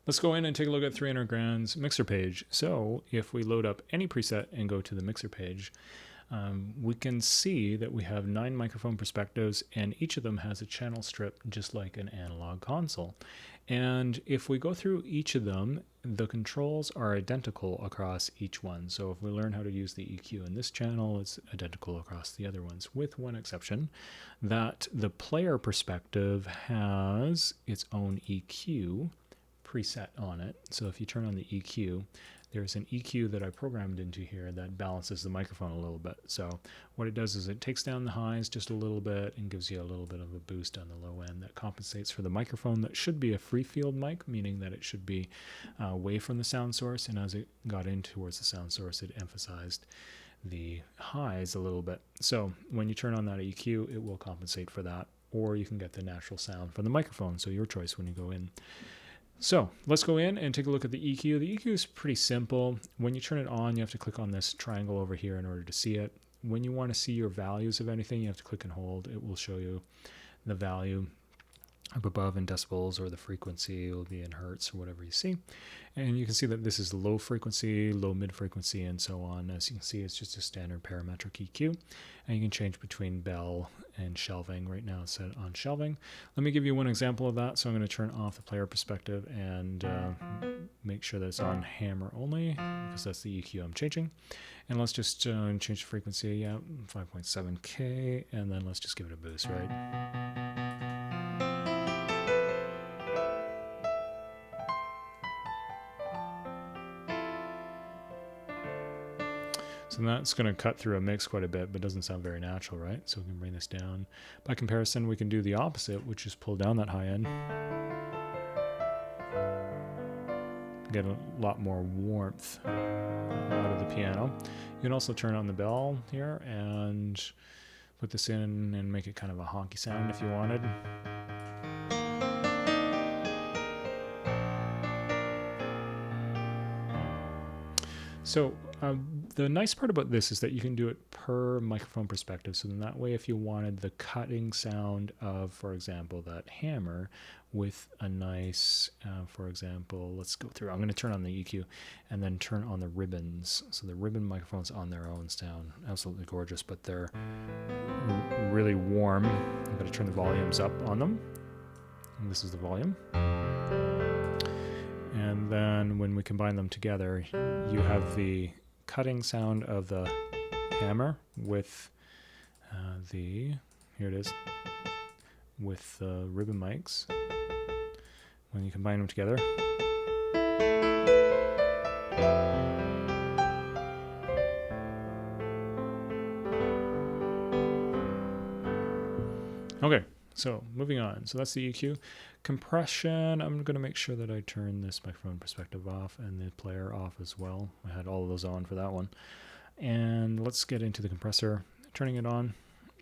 Let's go in and take a look at 300 Grand's mixer page. So if we load up any preset and go to the mixer page, we can see that we have 9 microphone perspectives, and each of them has a channel strip just like an analog console. And if we go through each of them, the controls are identical across each one. So if we learn how to use the EQ in this channel, it's identical across the other ones, with one exception, that the player perspective has its own EQ preset on it. So if you turn on the EQ, there's an EQ that I programmed into here that balances the microphone a little bit. So what it does is it takes down the highs just a little bit and gives you a little bit of a boost on the low end that compensates for the microphone that should be a free field mic, meaning that it should be away from the sound source. And as it got in towards the sound source, it emphasized the highs a little bit. So when you turn on that EQ, it will compensate for that, or you can get the natural sound from the microphone. So your choice when you go in. So let's go in and take a look at the EQ. The EQ is pretty simple. When you turn it on, you have to click on this triangle over here in order to see it. When you want to see your values of anything, you have to click and hold. It will show you the value up above in decibels, or the frequency will be in hertz, or whatever you see. And you can see that this is low frequency, low mid frequency, and so on. As you can see, it's just a standard parametric EQ. And you can change between bell and shelving. Right now it's set on shelving. Let me give you one example of that. So I'm going to turn off the player perspective and make sure that it's on hammer only, because that's the EQ I'm changing. And let's just change the frequency, yeah, 5.7K, and then let's just give it a boost, right? So that's going to cut through a mix quite a bit, but doesn't sound very natural, right? So we can bring this down. By comparison, we can do the opposite, which is pull down that high end. Get a lot more warmth out of the piano. You can also turn on the bell here and put this in and make it kind of a honky sound if you wanted. So the nice part about this is that you can do it per microphone perspective. So then that way, if you wanted the cutting sound of, for example, that hammer with a nice, for example, let's go through. I'm going to turn on the EQ and then turn on the ribbons. So the ribbon microphones on their own sound absolutely gorgeous, but they're really warm. I've got to turn the volumes up on them. And this is the volume. And then when we combine them together, you have the cutting sound of the hammer with here it is, with the ribbon mics. When you combine them together, okay. So moving on. So that's the EQ. Compression, I'm going to make sure that I turn this microphone perspective off and the player off as well. I had all of those on for that one. And let's get into the compressor. Turning it on.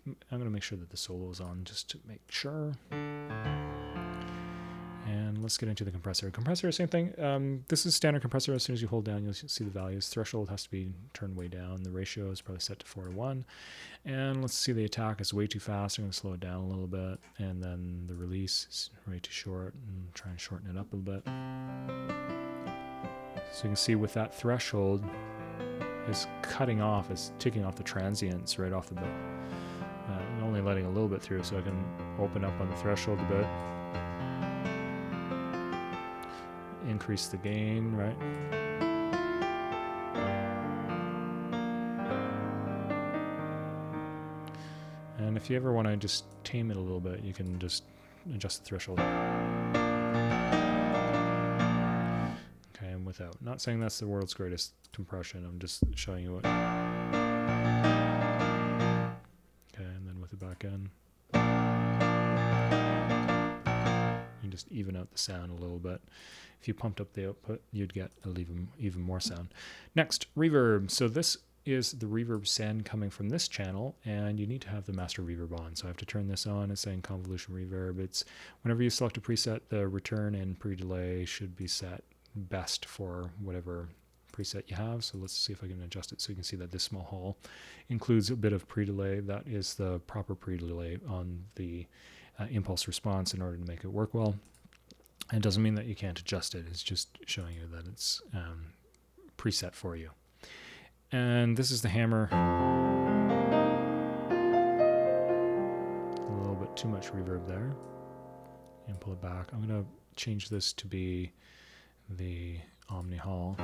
I'm going to make sure that the solo is on just to make sure. And let's get into the compressor. Compressor, same thing. This is standard compressor. As soon as you hold down, you'll see the values. Threshold has to be turned way down. The ratio is probably set to 4:1. And let's see the attack is way too fast. I'm going to slow it down a little bit. And then the release is way too short, and try and shorten it up a little bit. So you can see with that threshold, it's cutting off, it's taking off the transients right off the bat. Only letting a little bit through, so I can open up on the threshold a bit. Increase the gain, right? And if you ever want to just tame it a little bit, you can just adjust the threshold. Okay, and without. Not saying that's the world's greatest compression, I'm just showing you what. Okay, and then with the back end. You just even out the sound a little bit. If you pumped up the output, you'd get even more sound. Next, reverb. So this is the reverb send coming from this channel, and you need to have the master reverb on. So I have to turn this on. It's saying convolution reverb. It's whenever you select a preset, the return and pre-delay should be set best for whatever preset you have. So let's see if I can adjust it so you can see that this small hall includes a bit of pre-delay. That is the proper pre-delay on the impulse response in order to make it work well. It doesn't mean that you can't adjust it. It's just showing you that it's preset for you. And this is the hammer. A little bit too much reverb there. And pull it back. I'm going to change this to be the Omni Hall.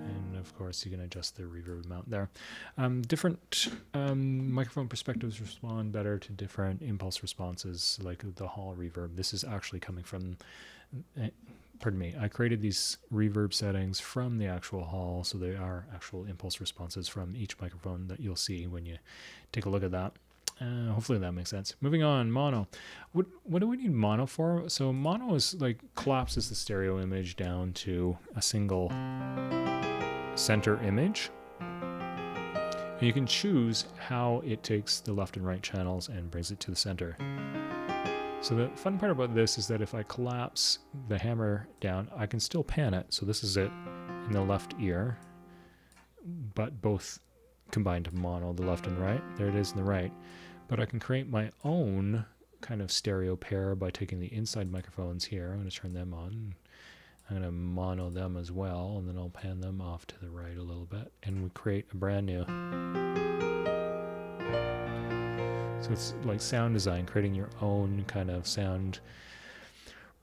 And of course you can adjust the reverb amount there. Different microphone perspectives respond better to different impulse responses, like the Hall reverb. This is actually coming from, pardon me, I created these reverb settings from the actual Hall, so they are actual impulse responses from each microphone that you'll see when you take a look at that. Hopefully that makes sense. Moving on, mono. What do we need mono for? So mono is like collapses the stereo image down to a single center image. And you can choose how it takes the left and right channels and brings it to the center. So the fun part about this is that if I collapse the hammer down, I can still pan it. So this is it in the left ear, but both combined to mono, the left and right. There it is in the right. But I can create my own kind of stereo pair by taking the inside microphones here. I'm going to turn them on. I'm going to mono them as well, and then I'll pan them off to the right a little bit, and we create a brand new. So it's like sound design, creating your own kind of sound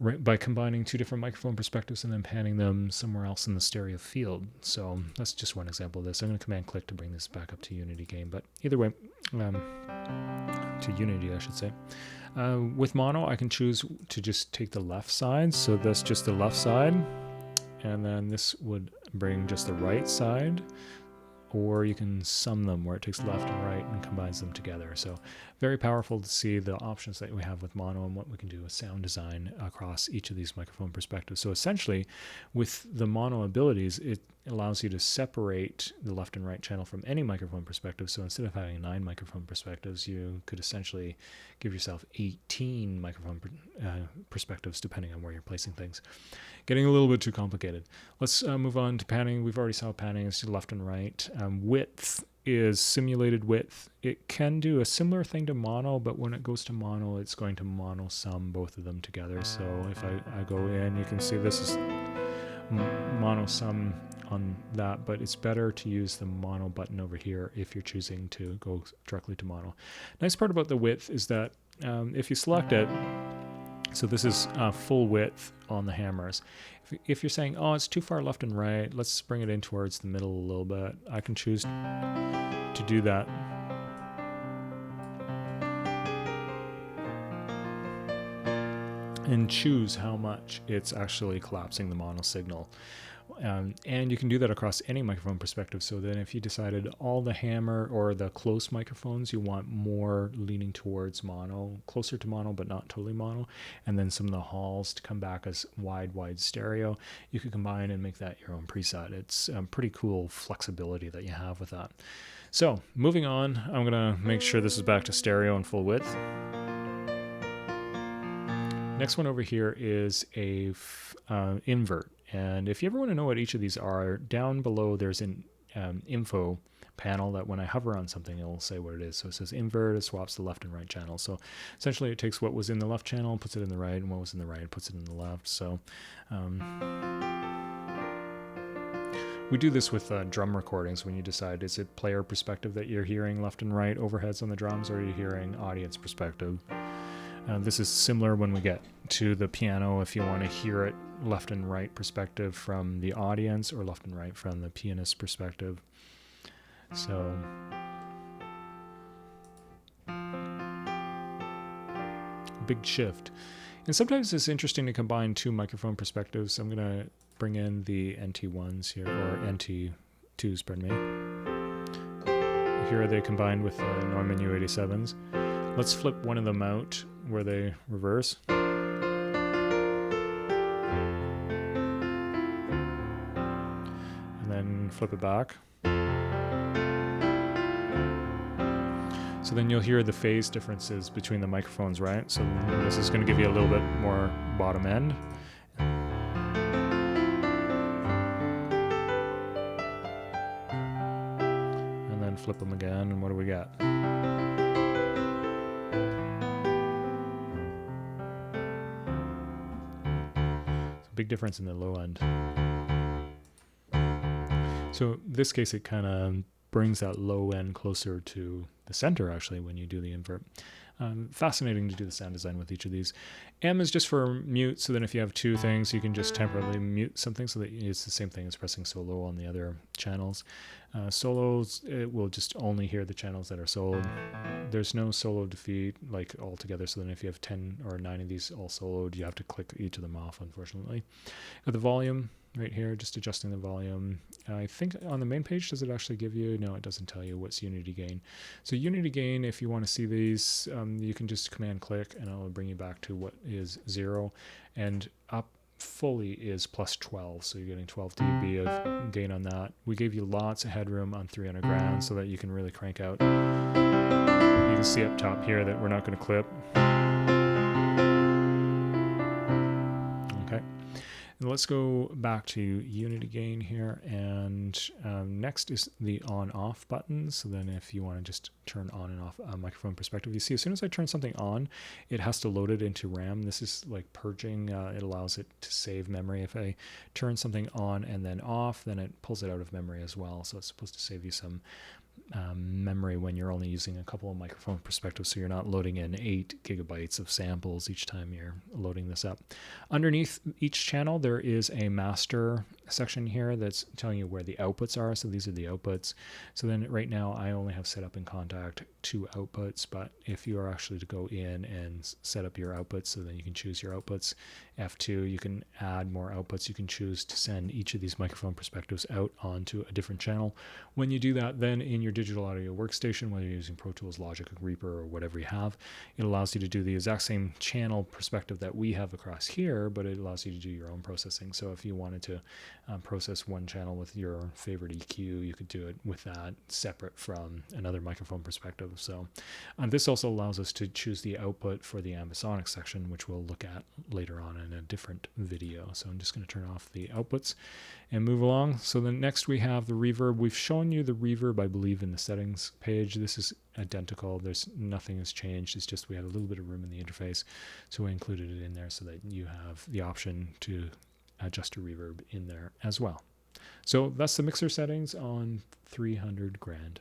by combining two different microphone perspectives and then panning them somewhere else in the stereo field. So that's just one example of this. I'm going to command click to bring this back up to Unity game, but either way, to Unity, I should say. With mono, I can choose to just take the left side. So that's just the left side. And then this would bring just the right side. Or you can sum them where it takes left and right and combines them together. So very powerful to see the options that we have with mono and what we can do with sound design across each of these microphone perspectives. So essentially, with the mono abilities, it allows you to separate the left and right channel from any microphone perspective. So instead of having 9 microphone perspectives, you could essentially give yourself 18 microphone perspectives, depending on where you're placing things. Getting a little bit too complicated. Let's move on to panning. We've already saw panning is to left and right. Width is simulated width. It can do a similar thing to mono, but when it goes to mono, it's going to mono sum both of them together. So if I go in, you can see this is mono sum on that, but it's better to use the mono button over here if you're choosing to go directly to mono. Nice part about the width is that if you select it, so this is full width on the hammers. If you're saying, oh, it's too far left and right, let's bring it in towards the middle a little bit. I can choose to do that. And choose how much it's actually collapsing the mono signal. And you can do that across any microphone perspective. So then if you decided all the hammer or the close microphones, you want more leaning towards mono, closer to mono, but not totally mono, and then some of the halls to come back as wide stereo, you could combine and make that your own preset. It's pretty cool flexibility that you have with that. So moving on, I'm going to make sure this is back to stereo and full width. Next one over here is a invert. And if you ever want to know what each of these are, down below there's an info panel that when I hover on something, it will say what it is. So it says invert, it swaps the left and right channel. So essentially it takes what was in the left channel, puts it in the right, and what was in the right, puts it in the left. So we do this with drum recordings when you decide, is it player perspective that you're hearing left and right overheads on the drums, or are you hearing audience perspective? This is similar when we get to the piano, if you want to hear it left and right perspective from the audience or left and right from the pianist perspective. So big shift. And sometimes it's interesting to combine two microphone perspectives. I'm going to bring in the NT1s here, or NT2s, pardon me. Here are they combined with the Neumann U87s. Let's flip one of them out where they reverse. And then flip it back. So then you'll hear the phase differences between the microphones, right? So this is going to give you a little bit more bottom end. And then flip them again, and what do we got? big difference in the low end. So in this case, it kind of brings that low end closer to the center, actually, when you do the invert. Fascinating to do the sound design with each of these. M is just for mute, so then if you have two things, you can just temporarily mute something, so that it's the same thing as pressing solo on the other channels. Solos, it will just only hear the channels that are soloed. There's no solo defeat like altogether, so then if you have 10 or 9 of these all soloed, you have to click each of them off, unfortunately. The volume, right here, just adjusting the volume. I think on the main page, does it actually give you? No, it doesn't tell you what's unity gain. So unity gain, if you want to see these, you can just command click and it'll bring you back to what is 0, and up fully is plus 12. So you're getting 12 dB of gain on that. We gave you lots of headroom on 300 grand so that you can really crank out. You can see up top here that we're not going to clip. Okay. And let's go back to unity gain here, and next is the on-off button. So then if you want to just turn on and off a microphone perspective, you see as soon as I turn something on, it has to load it into RAM. This is like purging. It allows it to save memory. If I turn something on and then off, then it pulls it out of memory as well. So it's supposed to save you some memory when you're only using a couple of microphone perspectives, so you're not loading in 8 gigabytes of samples each time you're loading this up. Underneath each channel there is a master section here that's telling you where the outputs are. So these are the outputs. So then right now I only have set up in Kontakt 2 outputs, but if you are actually to go in and set up your outputs, so then you can choose your outputs, F2, you can add more outputs. You can choose to send each of these microphone perspectives out onto a different channel. When you do that, then in your digital audio workstation, whether you're using Pro Tools, Logic, Reaper, or whatever you have, it allows you to do the exact same channel perspective that we have across here, but it allows you to do your own processing. So if you wanted to process one channel with your favorite EQ, you could do it with that separate from another microphone perspective. So this also allows us to choose the output for the Ambisonic section, which we'll look at later on in a different video. So I'm just going to turn off the outputs and move along. So then next we have the reverb. We've shown you the reverb, I believe, in the settings page. This is identical. There's nothing has changed. It's just we had a little bit of room in the interface, so we included it in there so that you have the option to adjust your reverb in there as well. So that's the mixer settings on 300 grand.